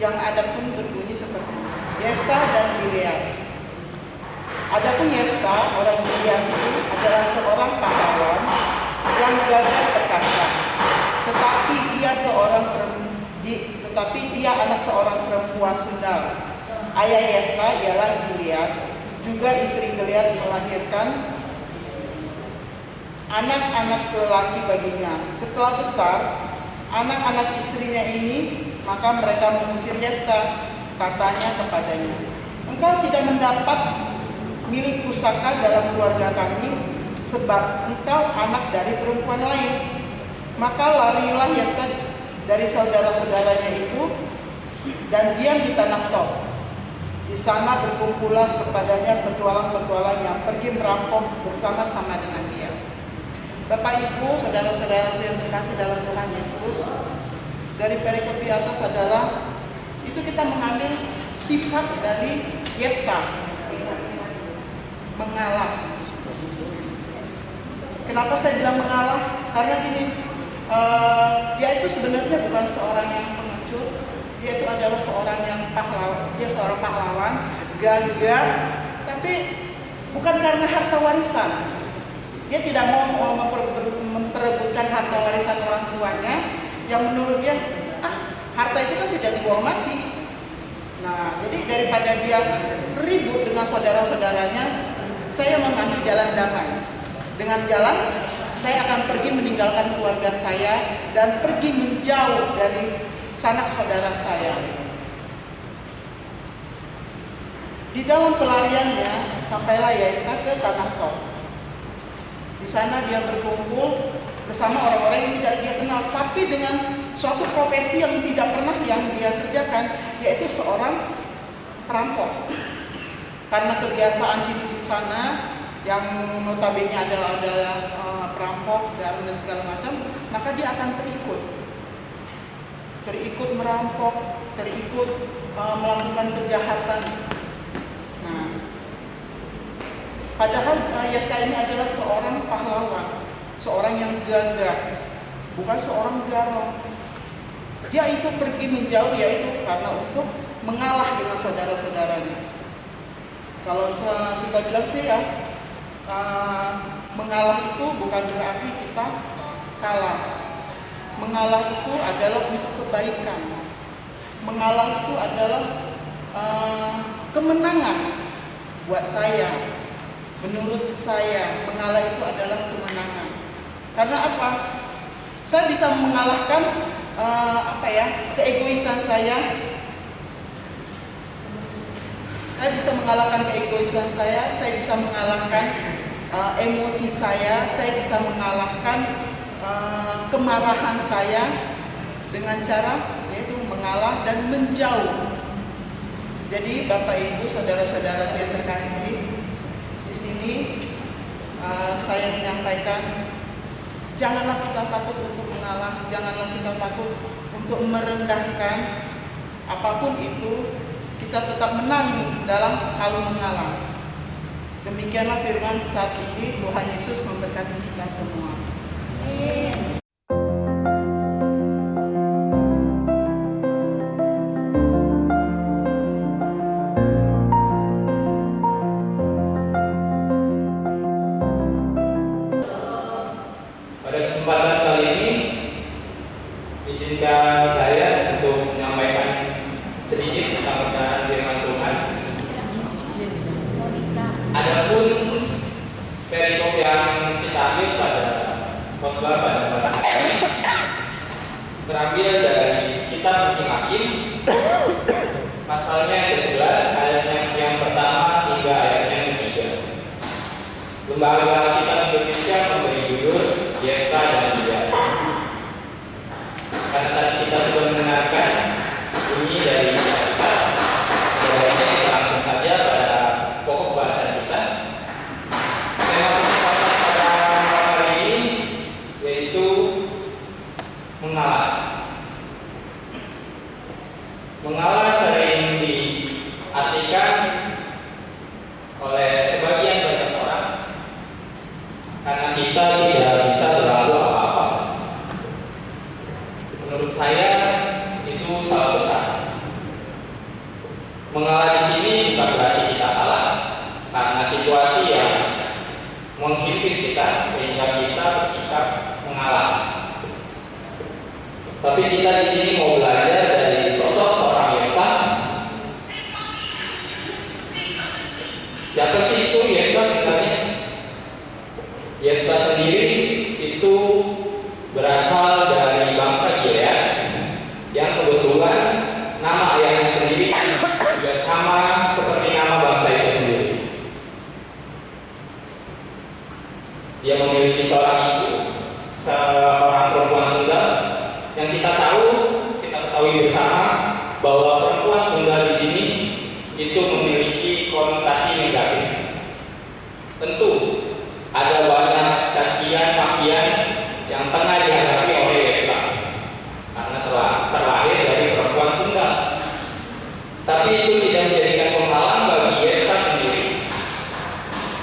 yang ada pun berbunyi seperti ini. Yefta dan Gilead. Adapun Yefta, orang Gilead itu adalah seorang pahlawan yang gagah perkasa. Tetapi dia anak seorang perempuan sundal. Ayah Yefta ialah Gilead. Juga istri Gilead melahirkan anak-anak lelaki baginya. Setelah besar, anak-anak istrinya ini, maka mereka mengusir Yefta. Katanya kepadanya, engkau tidak mendapat milik pusaka dalam keluarga kami, sebab engkau anak dari perempuan lain. Maka larilah Yefta dari saudara-saudaranya itu dan diam di tanah Tob. Di sana berkumpullah kepadanya petualang-petualang yang pergi merampok bersama-sama dengan dia. Bapak Ibu, saudara-saudara yang terkasih dalam Tuhan Yesus, dari perikop di atas adalah itu kita mengambil sifat dari Yefta, mengalah. Kenapa saya bilang mengalah? Karena gini, dia itu sebenarnya bukan seorang yang pengecut, dia itu adalah seorang yang pahlawan. Dia seorang pahlawan, gagah, tapi bukan karena harta warisan. Dia tidak mau memperebutkan harta warisan orang tuanya, yang menurut dia, harta itu kan tidak dibuang mati. Nah, jadi daripada dia ribut dengan saudara-saudaranya, saya mengambil jalan damai. Dengan jalan, saya akan pergi meninggalkan keluarga saya dan pergi menjauh dari sanak saudara saya. Di dalam pelariannya, sampailah Yefta ke tanah Tob. Di sana dia berkumpul bersama orang-orang yang tidak dia kenal, tapi dengan suatu profesi yang tidak pernah yang dia kerjakan, yaitu seorang perampok. Karena kebiasaan hidup di sana yang notabene adalah perampok dan segala macam, maka dia akan terikut merampok, terikut melakukan kejahatan. Nah, padahal Yefta ini adalah seorang pahlawan, seorang yang gagah, bukan seorang garong. Dia itu pergi menjauh yaitu karena untuk mengalah dengan saudara-saudaranya. Kalau kita bilang sih ya, mengalah itu bukan berarti kita kalah. Mengalah itu adalah untuk kebaikan. Mengalah itu adalah kemenangan buat saya. Menurut saya, mengalah itu adalah kemenangan. Karena apa? Saya bisa mengalahkan keegoisan saya. Saya bisa mengalahkan keegoisan saya bisa mengalahkan emosi saya bisa mengalahkan kemarahan saya dengan cara yaitu mengalah dan menjauh. Jadi Bapak Ibu, saudara-saudara yang terkasih, di sini saya menyampaikan, janganlah kita takut untuk mengalah, janganlah kita takut untuk merendahkan apapun itu. Kita tetap menang dalam hal mengalah. Demikianlah firman saat ini. Tuhan Yesus memberkati kita semua. Amin. Pada kesempatan kali ini, izinkan saya untuk menyampaikan sedikit tentang firman Tuhan. Adapun perikop yang kita ambil pada khotbah pada hari ini terambil dari kitab Hakim pasalnya yang ke-11 ayatnya yang pertama hingga ayatnya yang ketiga. Lembaga Kitab Indonesia memberi judul Yefta dan Gilead. Karena tadi kita sudah mendengarkan bunyi dari kitab, sebaiknya kita langsung saja pada pokok bahasan kita. Tema kesempatan pada hari ini yaitu mengalah. Mengalah sering diartikan oleh sebagian banyak orang karena kita tidak bisa berlaku apa-apa. Menurut saya itu salah besar. Mengalah di sini bukan berarti kita kalah karena situasi yang menghimpit kita sehingga kita bersikap mengalah. Tapi kita di sini mau belajar dari sosok seorang Yefta. Siapa sih itu Yefta sebenarnya? Yefta sendiri itu berasal dari bangsa Gilead yang kebetulan nama ayahnya sendiri juga sama seperti nama bangsa itu sendiri. Dia memiliki seorang ibu, seorang perempuan Sunda, yang kita ketahui bersama bahwa perempuan Sunda di sini itu memiliki konotasi negatif. Tentu ada banyak cacian, makian yang tengah dihadapi oleh Yefta karena telah terlahir dari perempuan Sunda. Tapi itu tidak menjadikan penghalang bagi Yefta sendiri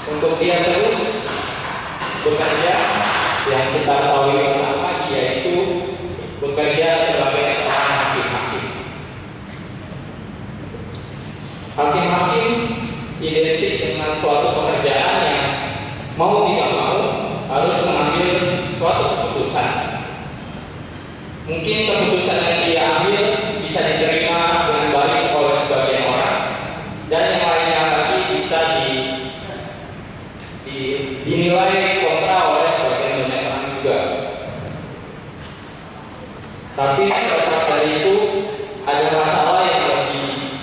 untuk dia terus bekerja, yang kita ketahui bersama dia itu bekerja sebagai seorang hakim-hakim. Hakim-hakim identik dengan suatu pekerjaan yang mau tidak mau harus mengambil suatu keputusan. Mungkin keputusan yang dia ambil bisa diterima dengan baik oleh sebagian orang, dan yang lainnya lagi bisa dinilai kontra oleh sebagian banyak orang juga. Tapi selepas dari itu ada masalah yang lebih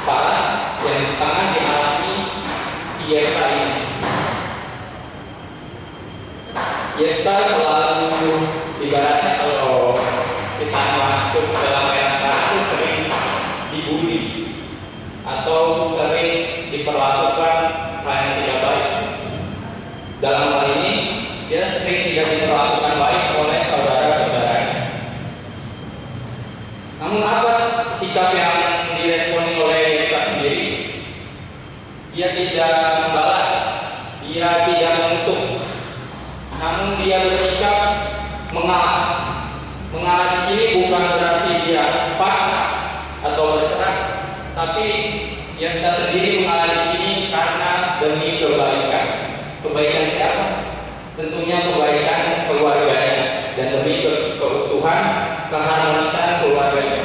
parah yang tengah dialami si Yefta ini. Yefta selalu ibaratnya kalau kita masuk dalam era sekarang itu sering dibully atau sering diperlakukan hal yang tidak baik. Dalam hal ini dia sering tidak diperlakukan baik oleh saudara-saudaranya. Namun apa sikap yang diresponi oleh Yefta sendiri? Dia tidak membalas, dia tidak mengutuk, namun dia bersikap mengalah. Mengalah di sini bukan berarti dia pasrah atau berserah, tapi Yefta sendiri mengalah di sini karena demi kebaikan. Kebaikan siapa? Tentunya kebaikan keluarganya dan demi keutuhan, keharmonisan keluarganya.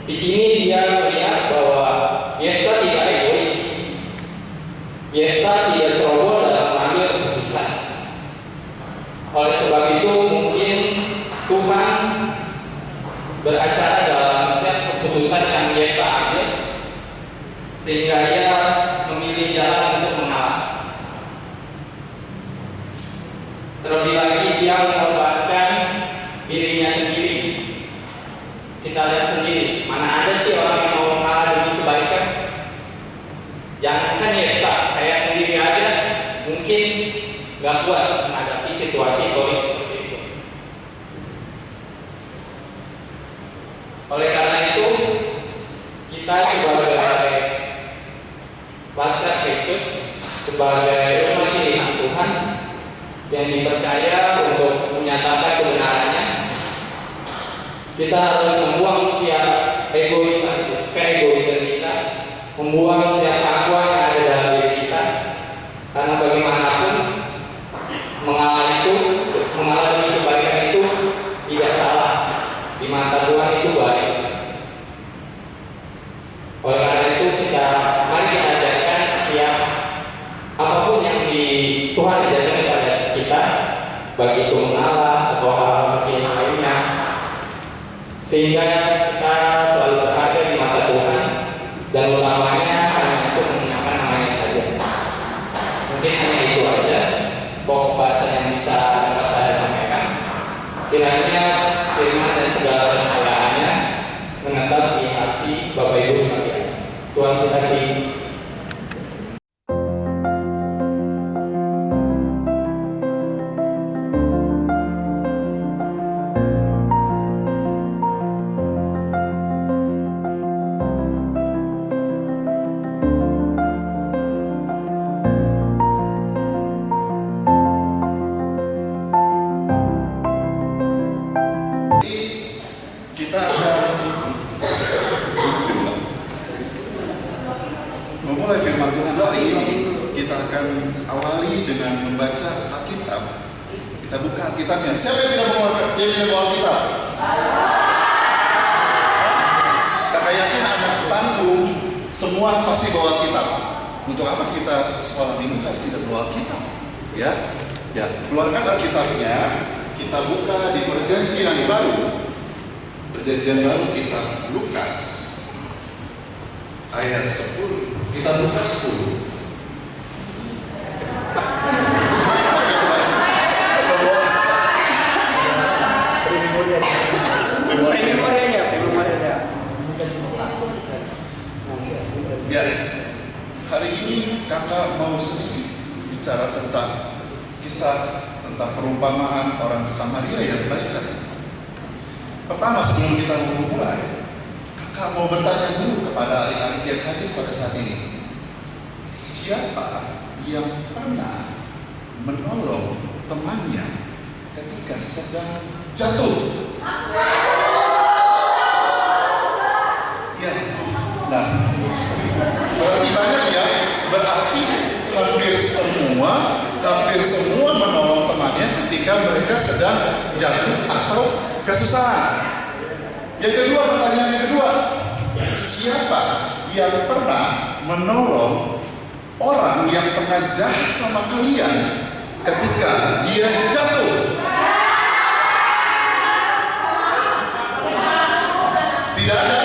Di sini dia melihat bahwa Yefta tidak egois. Yefta tidak ceroboh dalam mengambil keputusan. Oleh sebab itu mungkin Tuhan beracara dalam setiap keputusan yang Yefta ambil, sehingga ia memilih jalan untuk mengalah. Terlebih lagi dia mengorbankan dirinya sendiri. Kita lihat sendiri, mana ada sih orang yang mau mengalah demi kebaikan? Jangankan Yefta, saya sendiri aja mungkin gak kuat menghadapi situasi kolik seperti itu. Oleh karena itu, kita sebagai Laskar Kristus, sebagai umat pilihan Tuhan yang dipercaya untuk menyatakan kebenarannya, kita harus membuang setiap keegoisan kita, membuang setiap kekuatan yang ada dalam diri kita, karena bagaimanapun mengalah demi kebaikan itu tidak salah, di mata Tuhan itu baik. Oleh karena itu mari kita ajarkan setiap apapun yang Tuhan ajarkan kepada kita, baik itu mengalah atau hal kecil lainnya, sehingga kita selalu berharga di mata Tuhan, dan utamanya hanya untuk menyenangkan namanya saja. Mungkin hanya itu aja pokok bahasa yang bisa dapat saya sampaikan. Kiranya firman dan segala kemuliaannya menetap di hati Bapak Ibu sekalian. Tuhan berkati. Kita akan memulai firman Tuhan hari ini, kita akan awali dengan membaca Alkitab. Kita buka Alkitabnya. Siapa yang tidak bawa Alkitab? Kakak yakin anak tanggung semua pasti bawa Alkitab. Untuk apa kita sekolah minggu kalau tidak bawa Alkitab? Ya, keluarkan Alkitabnya. Kita buka di Perjanjian Baru. Perjanjian Baru kitab Lukas ayat 10. Kita buka 10. Ya, hari ini kakak mau sedikit bicara tentang kisah tentang perumpamaan orang Samaria yang baik hati. Pertama, sebelum kita memulai, kakak mau bertanya dulu kepada adik-adik yang hadir pada saat ini. Siapa yang pernah menolong temannya ketika sedang jatuh? Ya, nah, berarti banyak ya, berarti hampir semua menolong temannya ketika mereka sedang jatuh atau kesusahan. Yang kedua, pertanyaan yang kedua, siapa yang pernah menolong orang yang pernah jahat sama kalian ketika dia jatuh? Tidak ada?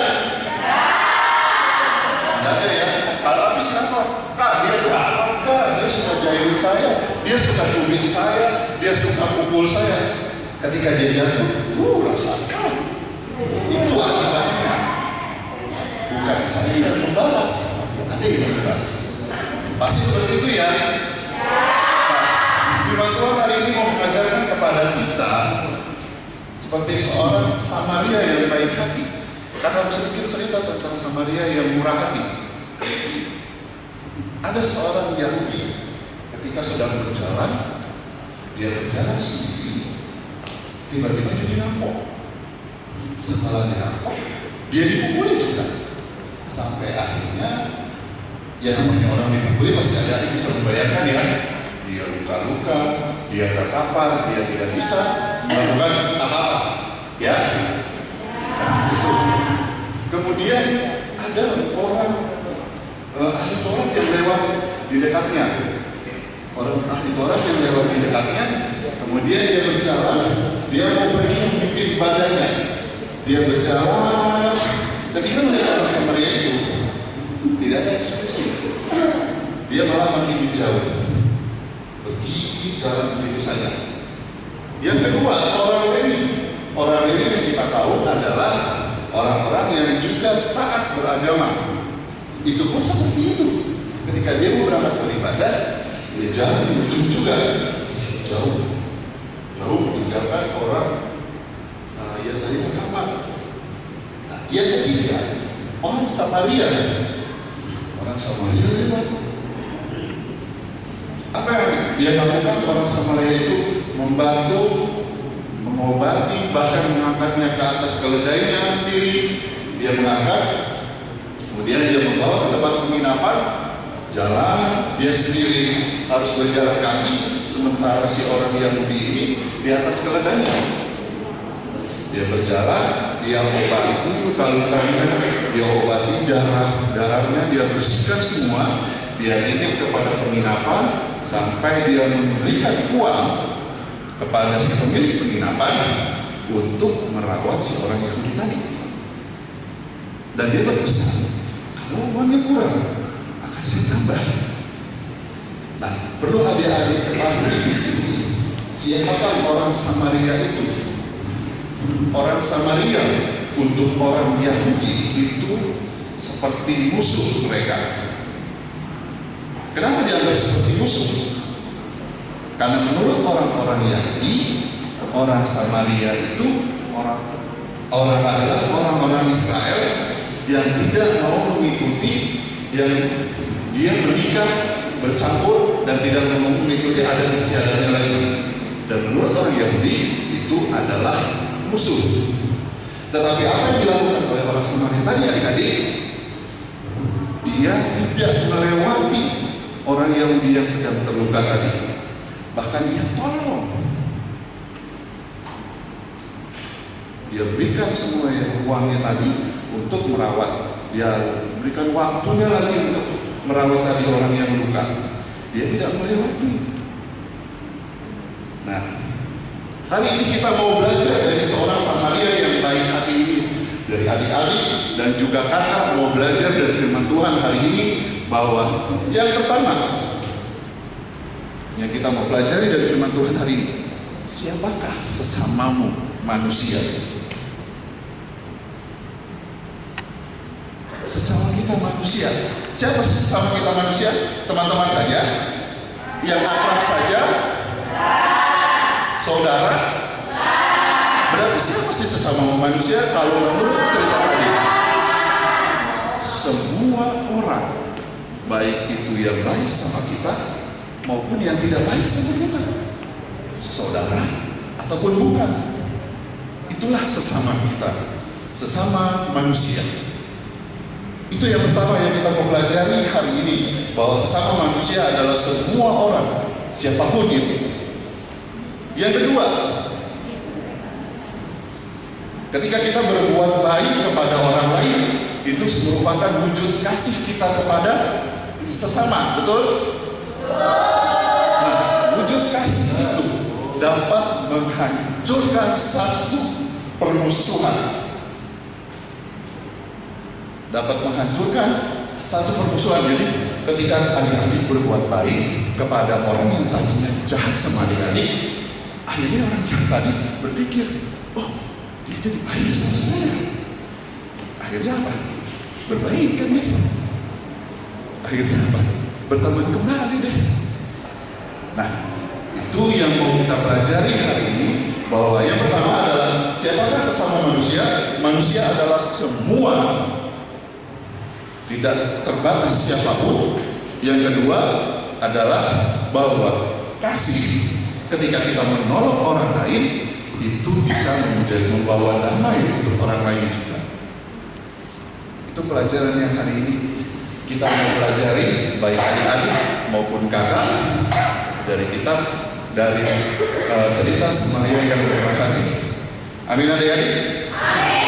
Tidak ada ya? Kalau habis kenapa? Kak, dia jahat, Kak, dia suka jahilin saya, dia suka cubit saya, dia suka pukul saya. Ketika dia jatuh, rasakan. Itu akibatnya. Bukan saya yang membalas, ada yang membalas. Pasti seperti itu ya. Nah, firman Tuhan hari ini mau mengajarkan kepada kita seperti seorang Samaria yang baik hati. Kakak sedikit cerita tentang Samaria yang murah hati. Ada seorang Yahudi ketika sedang berjalan, dia berjalan sendiri. Tiba-tiba dia dirampok. Setelah dirampok, dia dipukuli juga. Sampai akhirnya, ya namanya orang dipukuli pasti ada yang bisa membayangkan ya. Dia luka-luka, dia terkapar, dia tidak bisa melakukan apa-apa. Ya. Nah, itu. Kemudian ada orang ahli Taurat yang lewat di dekatnya. Orang ahli Taurat yang lewat di dekatnya, kemudian dia berjalan. Dia mau pergi memimpin ibadahnya. Dia berjalan. Ketika melihat orang Samaria itu, tidak ada ekspresi. Dia malah makin menjauh. Pergi jalan begitu saja. Yang kedua, orang ini yang kita tahu adalah orang-orang yang juga taat beragama. Itu pun seperti itu. Ketika dia mau berangkat beribadah, dia jalan di ujung juga. Jauh meninggalkan orang yang tadi ke kamar. Nah, yang ketiga, orang Samaria lewat. Apa yang dia lakukan? Orang Samaria itu membantu, mengobati, bahkan mengangkatnya ke atas keledainya sendiri. Dia mengangkat, kemudian dia membawa ke tempat penginapan. Jalan, dia sendiri harus berjalan kaki, sementara si orang Yahudi ini di atas keledainya. Dia berjalan, dia obati luka-lukanya, dia obati darahnya, dia bersihkan semua, dia titip kepada penginapan sampai dia memberikan uang kepada si pemilik penginapan untuk merawat si orang Yahudi tadi. Dan dia berpesan, kalau uangnya kurang, akan saya tambah. Nah, perlu adik-adik ketahui di sini, siapakah orang Samaria itu? Orang Samaria untuk orang Yahudi itu seperti musuh mereka. Kenapa dianggap seperti musuh? Karena menurut orang-orang Yahudi, orang Samaria itu adalah orang-orang Israel yang tidak mau mengikuti, yang dia menikah, bercampur dan tidak mau mengikuti adat istiadatnya lagi. Dan menurut orang Yahudi itu adalah musuh. Tetapi apa yang dilakukan oleh orang Samaria tadi adik-adik? Dia dia tidak melewati orang Yahudi yang sedang terluka tadi. Bahkan dia tolong. Dia berikan semua uangnya tadi untuk merawat. Dia berikan waktunya lagi untuk merawat tadi orang yang luka. Dia tidak melewati. Nah, hari ini kita mau belajar dari seorang Samaria yang baik hati ini. Dari adik-adik dan juga kakak mau belajar dari firman Tuhan hari ini, bahwa yang pertama yang kita mau pelajari dari firman Tuhan hari ini, siapakah sesamamu manusia? Sesama kita manusia. Siapa sih sesama kita manusia? Teman-teman saja? Yang akrab saja? Saudara? Berarti siapa sih sesama manusia kalau menurut cerita tadi? Semua orang, baik itu yang baik sama kita maupun yang tidak baik sama kita, saudara ataupun bukan, itulah sesama kita, sesama manusia. Itu yang pertama yang kita mau pelajari hari ini, bahwa sesama manusia adalah semua orang, siapapun itu. Yang kedua, ketika kita berbuat baik kepada orang lain, itu merupakan wujud kasih kita kepada sesama, betul? Nah, wujud kasih itu dapat menghancurkan satu permusuhan. Dapat menghancurkan satu permusuhan. Jadi ketika adik-adik berbuat baik kepada orang yang tadinya jahat sama adik-adik, akhirnya orang jahat tadi berpikir, oh, dia jadi baik sama saya. Akhirnya apa? Berbaik kan ya? Akhirnya apa? Berteman kembali deh. Nah, itu yang mau kita pelajari hari ini, bahwa yang pertama adalah siapakah sesama manusia? Manusia adalah semua, tidak terbatas siapapun. Yang kedua adalah bahwa kasih, ketika kita menolong orang lain, itu bisa membawa damai untuk orang lain juga. Itu pelajaran yang hari ini kita mau pelajari, baik adik-adik maupun kakak, dari kitab, dari cerita Samaria yang berbahagia ini. Amin adik-adik. Amin.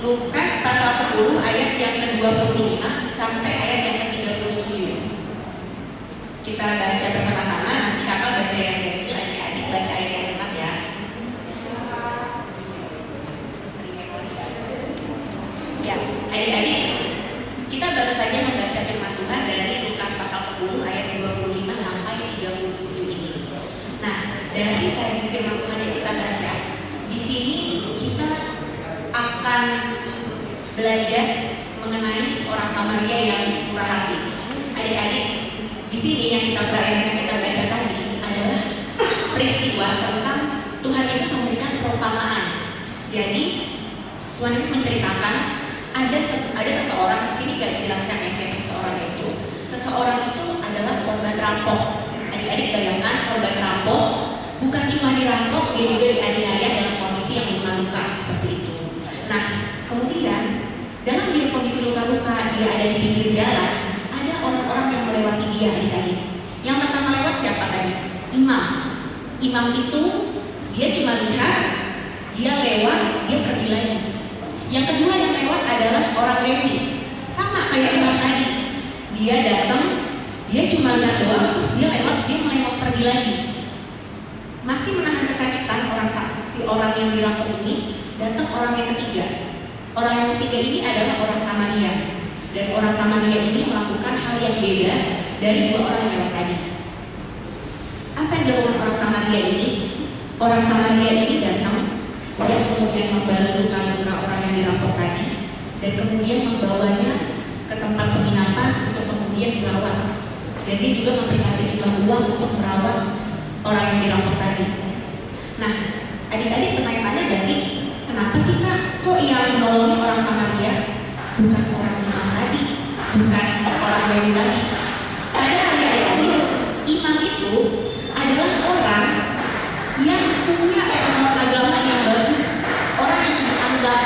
Lukas pasal 10 ayat yang ke-25 sampai ayat yang ke-37. Kita baca bersama-sama, nanti kakak baca yang kecil, adik-adik baca ayat yang genap ya. Ya, adik-adik, kita baru saja membaca firman Tuhan dari Lukas pasal 10 ayat 25 sampai 37 ini. Nah, dari firman Tuhan yang kita baca, di sini kita akan belajar mengenai orang Samaria yang murah hati. Adik-adik, di sini yang kita baca tadi adalah peristiwa tentang Tuhan Yesus memberikan perumpamaan. Jadi Tuhan Yesus menceritakan ada seseorang, di sini gak dijelaskan siapa seseorang itu. Seseorang itu adalah korban rampok. Adik-adik bayangkan, korban rampok bukan cuma dirampok, dia juga dianiaya dalam kondisi yang luka-luka seperti itu. Nah, kemudian dalam dia kondisi luka-luka, dia ada di pinggir jalan, ada orang-orang yang melewati dia adik-adik. Yang pertama lewat siapa tadi? Imam. Imam itu dia cuma lihat, dia lewat, dia pergi lagi. Yang kedua yang lewat adalah orang Lewi, sama kayak imam tadi. Dia datang, dia cuma lihat doang, terus dia lewat, dia melewat pergi lagi. Masih menahan kesakitan si orang yang dirampok ini. datang orang yang ketiga. Orang yang ketiga ini adalah orang Samaria, dan orang Samaria ini melakukan hal yang beda dari dua orang yang lewat tadi. Apa yang dilakukan orang Samaria ini? Orang Samaria ini datang, dia kemudian membalut luka-luka orang yang dirampok tadi, dan kemudian membawanya ke tempat penginapan untuk kemudian dirawat. Dan dia juga memberikan sejumlah uang untuk merawat orang yang dirampok tadi. Nah, adik-adik tanya-tanya gak sih, kenapa sih Kak, kok yang menolong orang Samaria bukan orang imam tadi, bukan orang lain tadi? Padahal adik-adik, imam itu adalah orang yang punya pengetahuan agama yang bagus, orang yang dianggap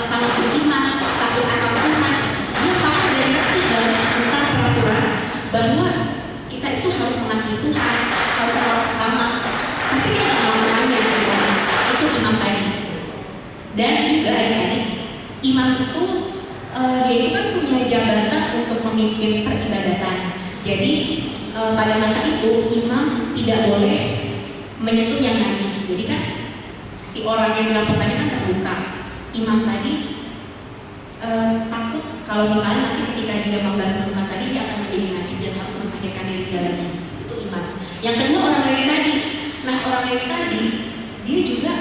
sangat beriman, takut akan Tuhan. Dia paham dan ngerti tentang peraturan bahwa kita itu harus mengasihi Tuhan, harus orang sama. Tapi dia tidak melakukannya, itu imam tadi. Dan juga adik-adik, imam itu dia itu kan punya jabatan untuk memimpin peribadatan. Jadi pada masa itu imam tidak boleh menyentuh yang najis. Jadi kan si orang yang dirampok tadi kan terluka. Imam tadi takut kalau misalnya nanti ketika dia membasuh luka tadi dia akan menjadi najis dan harus memperhatikan diri dia lagi. Itu imam. Yang kedua orang lain tadi. Nah orang lain tadi dia juga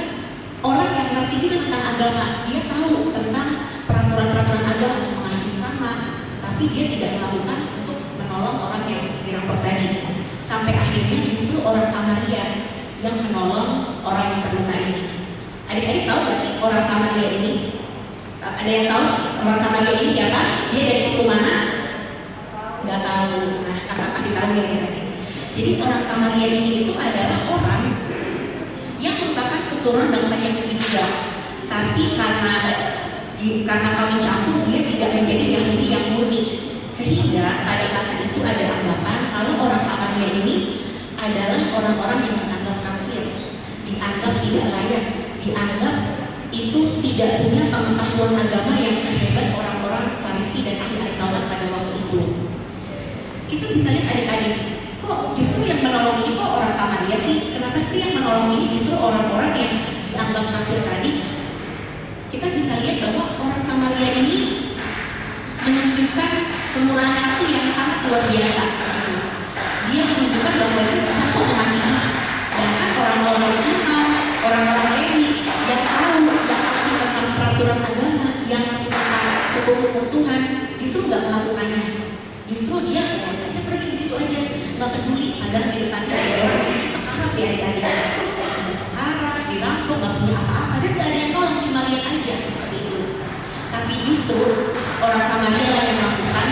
orang yang ngerti juga tentang agama. Dia tahu tentang peraturan-peraturan agama, mengasihi sama, tapi dia tidak melakukan untuk menolong orang yang dirampok tadi. Sampai akhirnya justru orang Samaria yang menolong orang yang terluka ini. Adik-adik tahu gak sih orang Samaria ini? Ada yang tahu orang Samaria ini siapa? Dia dari suku mana? Gak tahu. Nah, kakak kasih tahu ya adik-adik. Jadi orang Samaria ini itu adalah orang yang merupakan keturunan bangsa Yahudi juga. Tapi karena kawin campur dia tidak menjadi Yahudi yang murni. Sehingga pada masa itu ada anggapan kalau orang Samaria ini adalah orang-orang yang dianggap kafir, dianggap tidak layak, dianggap itu tidak punya pengetahuan agama yang sehebat orang-orang Farisi dan ahli Taurat pada waktu itu. Kita bisa lihat adik-adik, kok justru yang menolong ini kok orang Samaria sih? Kenapa sih yang menolong ini justru orang-orang yang dianggap kafir tadi? Kita bisa lihat bahwa orang Samaria ini menunjukkan kemurahan hati yang sangat luar biasa. Dia menunjukkan bahwa dia bisa mengasihi. Sedangkan orang-orang imam, orang-orang Lewi yang tahu, yang tahu tentang peraturan agama, yang tentang hukum-hukum Tuhan, justru nggak melakukannya. Justru dia aja pergi gitu aja, nggak peduli. Padahal di depannya ada orang ini sekarat ya adik-adik, ada sekarat, dirampok, nggak punya apa-apa, dia nggak ada yang nolong, cuma lihat aja seperti itu. Tapi justru orang Samaria yang melakukan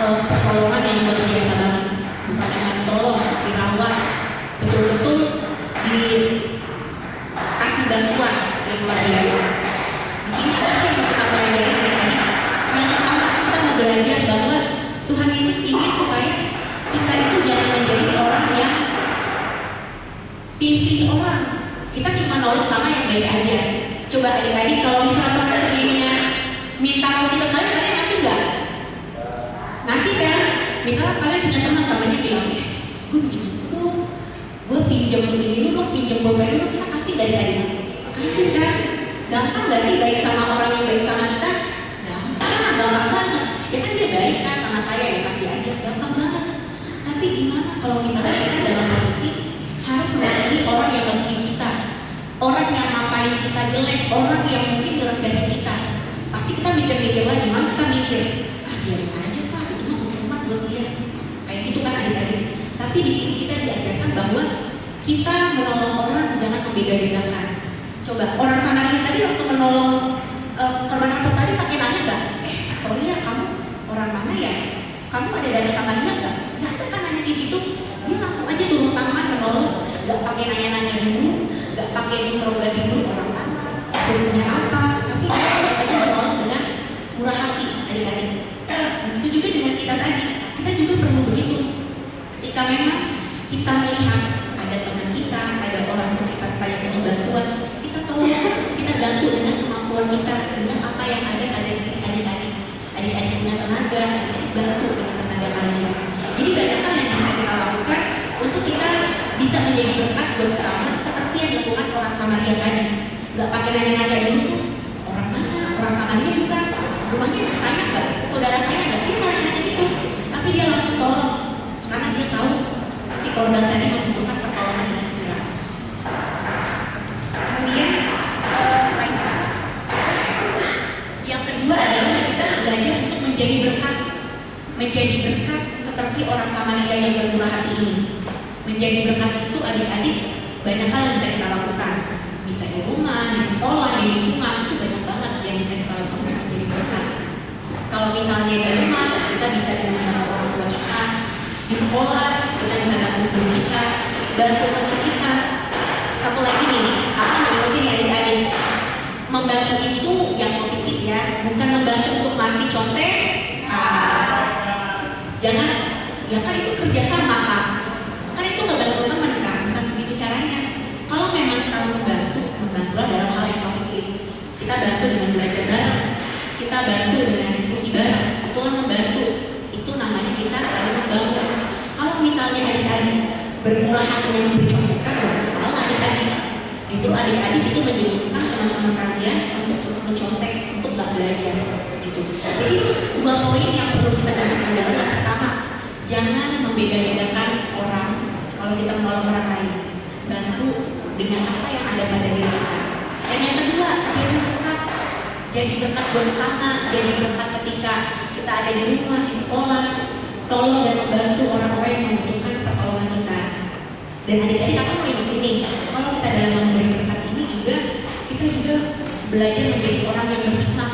pertolongan yang luar biasa banget. Bukan cuma ditolong, dirawat, betul-betul dikasih bantuan yang luar biasa. Di sini ada yang kita pelajari tadi. Yang pertama kita mau belajar bahwa Tuhan Yesus ingin supaya kita itu jangan menjadi orang yang pilih-pilih orang. Kita cuma nolong sama yang baik aja. Coba adik-adik kalau misalnya pernah sebelumnya minta roti ke kalian ngasih nggak? Ngasih kan? Misalnya kalian punya teman-temannya bilang, gue pinjam dulu, gue pinjam ini dulu, pinjam boba dulu, kita kasih dari adik. Kasih kan? Gampang gak sih baik sama orang yang baik sama kita? Gampang banget. Ya kan dia baik kan sama saya, ya kasih aja, gampang banget. Tapi gimana kalau misalnya kita dalam posisi harus mengasihi orang yang lebih kita, orang yang ngapain kita jelek, orang yang mungkin merendahin kita. Pasti kita mikir-mikir lagi, gimana kita mikir, biarin aja Pak, itu mah hukuman buat dia. Kayak gitu kan adik-adik. Tapi di sini kita diajarkan bahwa kita menolong orang jangan membeda-bedakan. Coba orang Samaria tadi waktu menolong korban rampok tadi pakai nanya nggak? Sorry ya kamu orang mana ya? Kamu ada darah tangannya nggak? Nggak ada kan nanya kayak gitu. Dia langsung aja turun tangan menolong, nggak pakai nanya-nanya dulu, nggak pakai interogasi dulu orang mana, punya apa. Tapi dia aja menolong dengan murah hati adik-adik. Begitu juga dengan kita tadi, kita juga perlu begitu. Ketika memang kita melihat ada teman kita, ada orang sekitar kita yang perlu bantuan, kita tolong, kita bantu dengan kemampuan kita, dengan apa yang ada pada diri adik-adik. Adik-adik punya tenaga, adik-adik bantu dengan tenaga kalian. Jadi banyak hal yang bisa kita lakukan untuk kita bisa menjadi berkat bersama seperti yang dilakukan orang Samaria tadi. nggak pakai nanya-nanya dulu tuh orang mana, orang Samaria bukan, rumahnya saya nggak, saudara saya nggak, dia nggak nanya gitu, tapi dia langsung tolong karena dia tahu si korban tadi membutuhkan pertolongan dengan segera. Kemudian yang kedua adalah kita belajar untuk menjadi berkat seperti orang Samaria yang bermurah hati ini. Menjadi berkat itu adik-adik banyak hal yang bisa kita lakukan, bisa di rumah, di sekolah, di lingkungan, itu banyak banget yang bisa kita lakukan untuk menjadi berkat. Kalau misalnya di rumah kita bisa dengan orang tua kita, di sekolah kita bisa bantu guru kita, bantu teman kita. Satu lagi nih, apa menurutnya adik-adik? Membantu itu yang positif ya, bukan membantu untuk ngasih contek. Jangan, ya kan itu kerjasama kan itu ngebantu teman kan, bukan begitu caranya. Kalau memang kamu membantulah dalam hal yang positif. Kita bantu dengan belajar bareng, kita bantu dengan diskusi bareng, itulah membantu. Itu namanya kita saling membantu. Kalau misalnya adik-adik bermula hati yang memberi contekan, salah adik-adik. Itu adik-adik itu menjerumuskan teman-teman kalian untuk terus mencontek, untuk nggak belajar gitu. Jadi dua poin yang perlu kita dengarkan adalah yang pertama, jangan membeda-bedakan orang kalau kita menolong orang lain. Bantu dengan apa yang ada pada diri kita. Dan yang kedua, jadi berkat bersama, jadi berkat ketika kita ada di rumah, di sekolah, tolong dan membantu orang-orang yang membutuhkan pertolongan kita. Dan adik-adik aku mau ingat ini, kalau kita dalam memberi berkat ini juga, kita juga belajar menjadi orang yang berhikmat.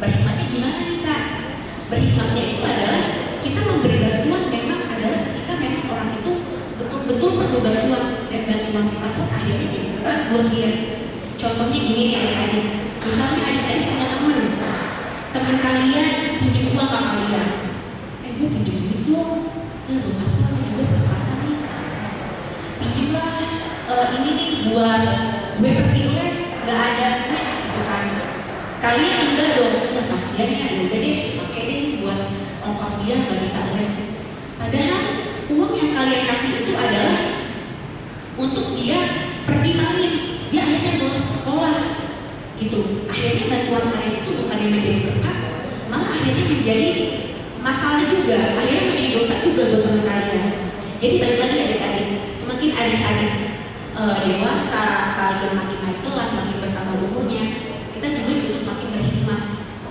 Berhikmatnya gimana nih Kak? Berhikmatnya itu adalah kita memberi bantuan memang adalah ketika memang orang itu betul-betul perlu bantuan, dan bantuan kita pun akhirnya jadi berkat buat dia. Contohnya gini nih adik-adik, misalnya adik-adik punya teman kalian pinjam uang ke kalian, gue pinjam duit dong, ya buat apa, juga pas-pasan nih, pinjamlah ini nih buat gue pergi les, gak ada duit gitu kan. Kalian enggak dong, ya kasihan ya, udah deh pakai deh buat ongkos dia gak bisa les. Padahal uang yang kalian kasih itu adalah untuk dia pergi main, dia akhirnya bolos sekolah gitu. Akhirnya bantuan kalian itu bukan yang menjadi berkat, malah akhirnya menjadi masalah juga, akhirnya menjadi dosa juga buat teman kalian. Jadi balik lagi adik-adik, semakin adik-adik dewasa, kalian makin naik kelas, makin bertambah umurnya, kita juga dituntut makin berhikmat,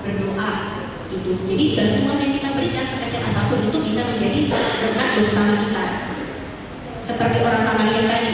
berdoa gitu. Jadi bantuan yang kita berikan sekecil apapun itu bisa menjadi berkat bersama kita. Seperti orang Samaria tadi,